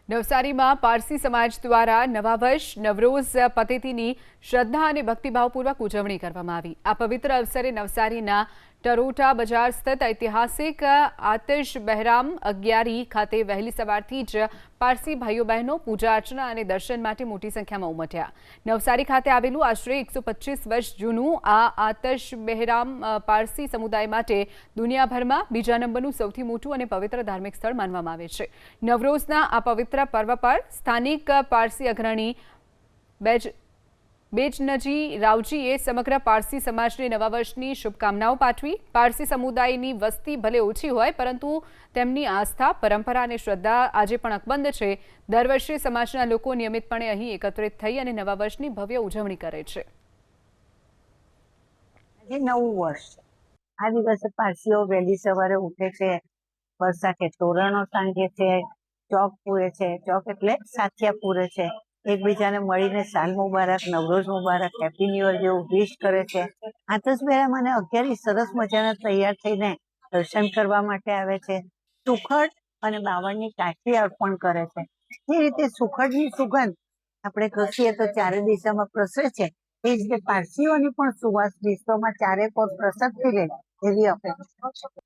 નવસારીમાં પારસી સમાજ દ્વારા નવા વર્ષ નવરોઝ પતેતીની શ્રદ્ધા અને ભક્તિભાવપૂર્વક ઉજવણી કરવામાં આવી। આ પવિત્ર અવસરે નવસારીના ટરોટા બજાર સ્થિત ઐતિહાસિક આતિશ બહેરામ અગિયારી ખાતે વહેલી સવારથી જ પારસી ભાઈઓ બહેનો પૂજા અર્ચના અને દર્શન માટે મોટી સંખ્યામાં ઉમટ્યા। નવસારી ખાતે આવેલું આશરે 125 વર્ષ જૂનું આ આતિશ બહેરામ પારસી સમુદાય માટે દુનિયાભરમાં બીજા નંબરનું સૌથી મોટું અને પવિત્ર ધાર્મિક સ્થળ માનવામાં આવે છે। નવરોઝના આ પવિત્ર પર્વ પર સ્થાનિક પારસી અગ્રણી બેજનજી રાવજીએ સમગ્ર પારસી સમાજને નવા વર્ષની શુભકામનાઓ પાઠવી। પારસી સમુદાયની વસ્તી ભલે ઓછી હોય પરંતુ તેમની આસ્થા, પરંપરા અને શ્રદ્ધા આજે પણ અકબંધ છે। દર વર્ષે સમાજના લોકો નિયમિતપણે અહીં એકત્રિત થઈ અને નવા વર્ષની ભવ્ય ઉજવણી કરે છે। આજે નવું વર્ષ આ દિવસે પારસીઓ વહેલી સવારે ઉઠે છે, વરસાદે તોરણો ટાંગે છે, ચોક પૂરે છે। ચોક એટલે સાથિયા પૂરે છે, એકબીજાને મળીને સાલ મુબારક, નવરોઝ મુબારક, હેપી ન્યુ યર જેવું વિશ કરે છે। આતિશ બહેરામ અને અગિયારી સરસ મજાના તૈયાર થઈને દર્શન કરવા માટે આવે છે। સુખડ અને બાવળની કાઠી અર્પણ કરે છે। એ રીતે સુખડની સુગંધ આપણે ઘસીએ તો ચારે દિશામાં પ્રસરે છે। એ જ રીતે પારસીઓની પણ સુવાસ વિશ્વમાં ચારે કોર પ્રસરતી રહે એવી અપેક્ષા છે।